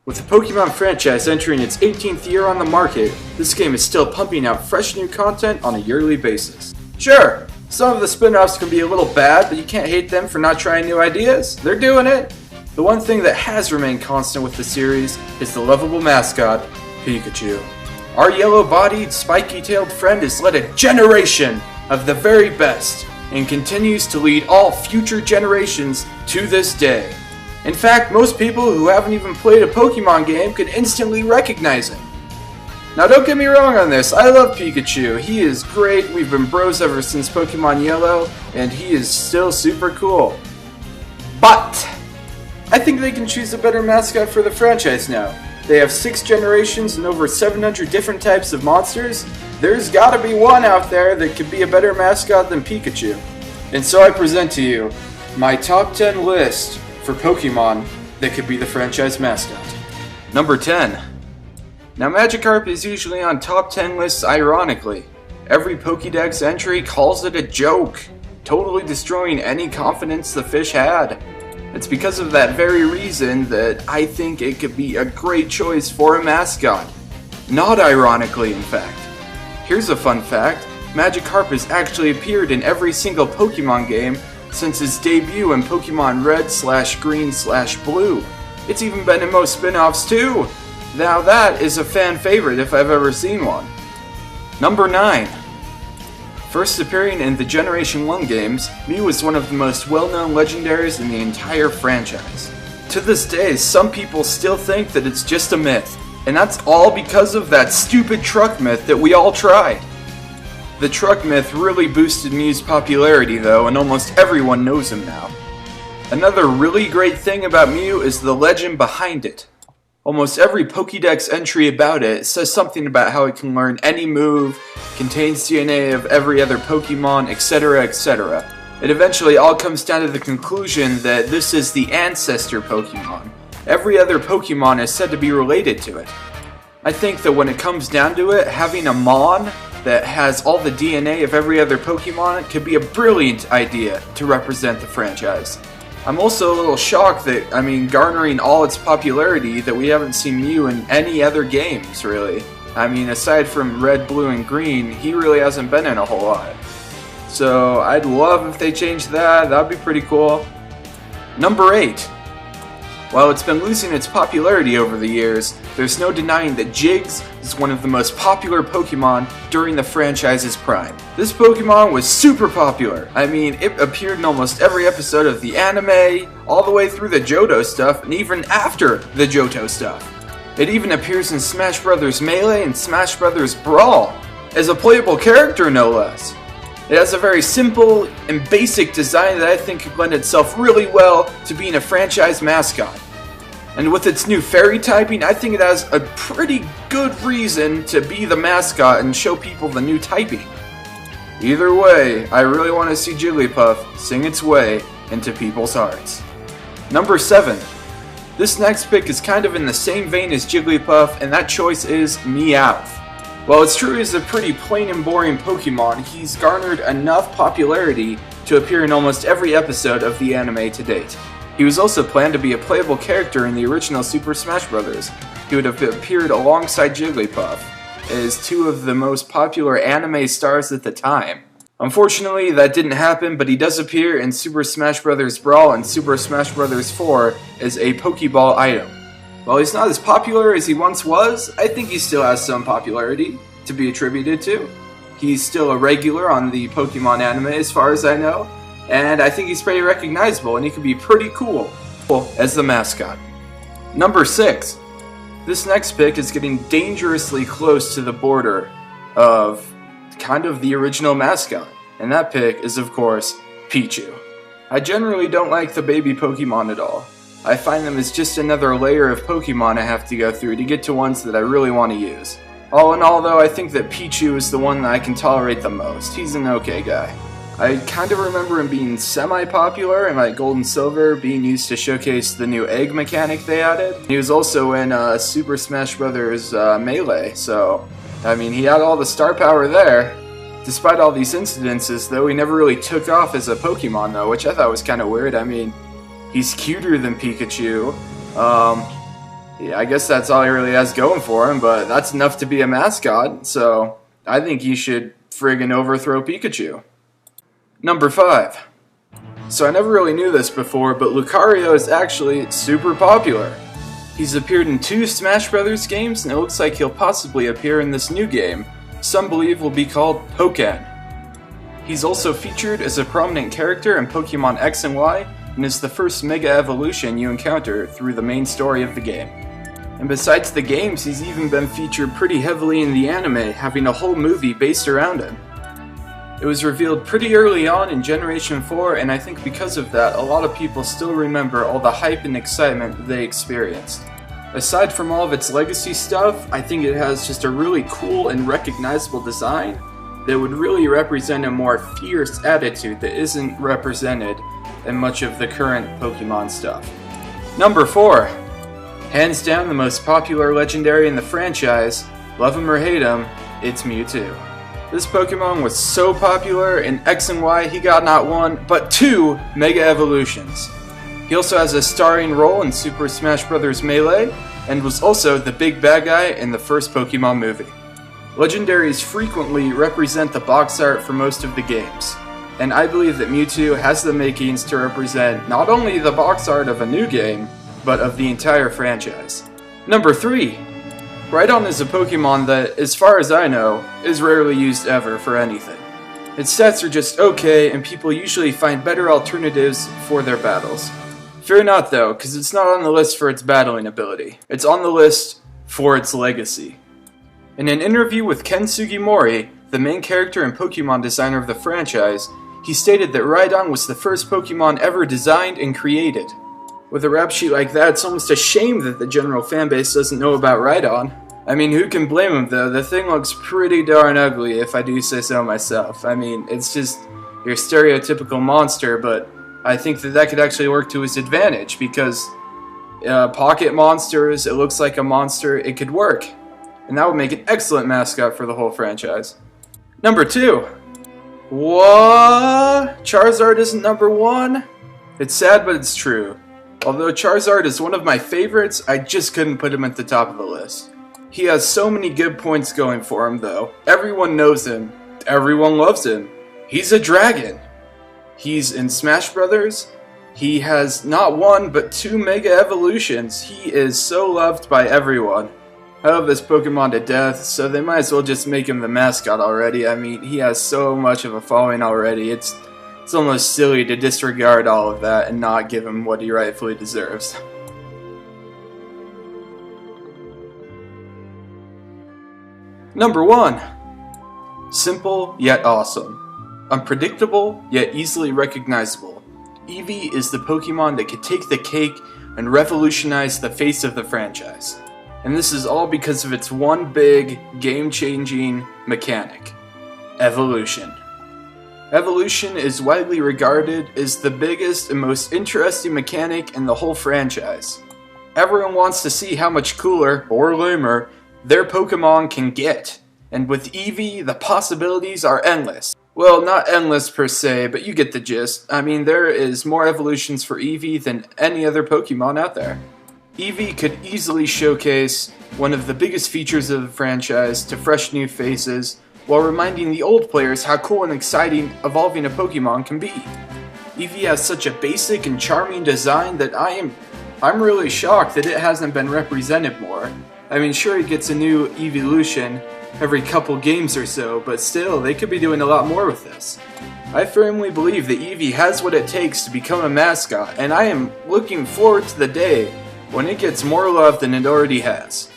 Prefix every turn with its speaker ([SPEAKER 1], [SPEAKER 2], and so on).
[SPEAKER 1] With the Pokemon franchise entering its 18th year on the market, this game is still pumping out fresh new content on a yearly basis. Sure, some of the spin-offs can be a little bad, but you can't hate them for not trying new ideas. They're doing it! The one thing that has remained constant with the series is the lovable mascot, Pikachu. Our yellow-bodied, spiky-tailed friend has led a generation of the very best, and continues to lead all future generations to this day. In fact, most people who haven't even played a Pokemon game could instantly recognize him. Now don't get me wrong on this, I love Pikachu, he is great, we've been bros ever since Pokemon Yellow, and he is still super cool. But I think they can choose a better mascot for the franchise now. They have 6 generations and over 700 different types of monsters. There's gotta be one out there that could be a better mascot than Pikachu. And so I present to you my top 10 list for Pokemon that could be the franchise mascot. Number 10. Now Magikarp is usually on top 10 lists ironically. Every Pokédex entry calls it a joke, totally destroying any confidence the fish had. It's because of that very reason that I think it could be a great choice for a mascot. Not ironically, in fact. Here's a fun fact, Magikarp has actually appeared in every single Pokemon game since its debut in Pokemon Red/Green/Blue. It's even been in most spin-offs too! Now that is a fan favorite if I've ever seen one. Number 9. First appearing in the Generation 1 games, Mew was one of the most well-known legendaries in the entire franchise. To this day, some people still think that it's just a myth, and that's all because of that stupid truck myth that we all tried. The truck myth really boosted Mew's popularity though, and almost everyone knows him now. Another really great thing about Mew is the legend behind it. Almost every Pokédex entry about it says something about how it can learn any move, contains DNA of every other Pokemon, etc, etc. It eventually all comes down to the conclusion that this is the ancestor Pokemon. Every other Pokemon is said to be related to it. I think that when it comes down to it, having a Mon that has all the DNA of every other Pokemon could be a brilliant idea to represent the franchise. I'm also a little shocked that, garnering all its popularity, that we haven't seen Mew in any other games, really. Aside from Red, Blue, and Green, he really hasn't been in a whole lot. So, I'd love if they changed that, that'd be pretty cool. Number 8. While it's been losing its popularity over the years, there's no denying that Jiggs is one of the most popular Pokemon during the franchise's prime. This Pokemon was super popular. It appeared in almost every episode of the anime, all the way through the Johto stuff, and even after the Johto stuff. It even appears in Smash Bros. Melee and Smash Bros. Brawl, as a playable character no less. It has a very simple and basic design that I think could lend itself really well to being a franchise mascot. And with its new fairy typing, I think it has a pretty good reason to be the mascot and show people the new typing. Either way, I really want to see Jigglypuff sing its way into people's hearts. Number 7. This next pick is kind of in the same vein as Jigglypuff, and that choice is Meowth. While it's true he's a pretty plain and boring Pokemon, he's garnered enough popularity to appear in almost every episode of the anime to date. He was also planned to be a playable character in the original Super Smash Bros. He would have appeared alongside Jigglypuff, as 2 of the most popular anime stars at the time. Unfortunately, that didn't happen, but he does appear in Super Smash Bros. Brawl and Super Smash Bros. 4 as a Pokeball item. While he's not as popular as he once was, I think he still has some popularity to be attributed to. He's still a regular on the Pokemon anime as far as I know, and I think he's pretty recognizable and he could be pretty cool as the mascot. Number 6. This next pick is getting dangerously close to the border of kind of the original mascot, and that pick is of course Pichu. I generally don't like the baby Pokemon at all. I find them as just another layer of Pokemon I have to go through to get to ones that I really want to use. All in all though, I think that Pichu is the one that I can tolerate the most. He's an okay guy. I kind of remember him being semi-popular and like Gold and Silver, being used to showcase the new egg mechanic they added. He was also in Super Smash Bros. Melee, so he had all the star power there. Despite all these incidences though, he never really took off as a Pokemon though, which I thought was kind of weird. He's cuter than Pikachu. Yeah, I guess that's all he really has going for him, but that's enough to be a mascot, so I think he should friggin' overthrow Pikachu. Number 5. So I never really knew this before, but Lucario is actually super popular. He's appeared in 2 Smash Brothers games, and it looks like he'll possibly appear in this new game, some believe will be called Pokken. He's also featured as a prominent character in Pokemon X and Y, and is the first Mega Evolution you encounter through the main story of the game. And besides the games, he's even been featured pretty heavily in the anime, having a whole movie based around him. It was revealed pretty early on in Generation 4, and I think because of that, a lot of people still remember all the hype and excitement that they experienced. Aside from all of its legacy stuff, I think it has just a really cool and recognizable design that would really represent a more fierce attitude that isn't represented in much of the current Pokemon stuff. Number 4. Hands down the most popular legendary in the franchise, love him or hate him, it's Mewtwo. This Pokemon was so popular in X and Y he got not 1, but 2 Mega Evolutions. He also has a starring role in Super Smash Bros. Melee, and was also the big bad guy in the first Pokemon movie. Legendaries frequently represent the box art for most of the games, and I believe that Mewtwo has the makings to represent not only the box art of a new game, but of the entire franchise. Number 3. Rhydon is a Pokemon that, as far as I know, is rarely used ever for anything. Its stats are just okay, and people usually find better alternatives for their battles. Fear not though, because it's not on the list for its battling ability. It's on the list for its legacy. In an interview with Ken Sugimori, the main character and Pokemon designer of the franchise, he stated that Rhydon was the first Pokemon ever designed and created. With a rap sheet like that, it's almost a shame that the general fanbase doesn't know about Rhydon. I mean, who can blame him though? The thing looks pretty darn ugly, if I do say so myself. I mean, it's just your stereotypical monster, but I think that could actually work to his advantage, because pocket monsters, it looks like a monster, it could work. And that would make an excellent mascot for the whole franchise. Number 2. What? Charizard isn't number 1? It's sad, but it's true. Although Charizard is one of my favorites, I just couldn't put him at the top of the list. He has so many good points going for him though. Everyone knows him. Everyone loves him. He's a dragon. He's in Smash Brothers. He has not 1 but 2 Mega Evolutions. He is so loved by everyone. I love this Pokemon to death, so they might as well just make him the mascot already. I mean, he has so much of a following already. It's almost silly to disregard all of that and not give him what he rightfully deserves. Number 1. Simple yet awesome. Unpredictable yet easily recognizable. Eevee is the Pokemon that could take the cake and revolutionize the face of the franchise. And this is all because of its one big, game-changing mechanic: evolution. Evolution is widely regarded as the biggest and most interesting mechanic in the whole franchise. Everyone wants to see how much cooler, or lamer, their Pokemon can get. And with Eevee, the possibilities are endless. Well, not endless per se, but you get the gist. I mean, there is more evolutions for Eevee than any other Pokemon out there. Eevee could easily showcase one of the biggest features of the franchise to fresh new faces, while reminding the old players how cool and exciting evolving a Pokemon can be. Eevee has such a basic and charming design that I'm really shocked that it hasn't been represented more. I mean, sure, it gets a new evolution every couple games or so, but still, they could be doing a lot more with this. I firmly believe that Eevee has what it takes to become a mascot, and I am looking forward to the day when it gets more love than it already has.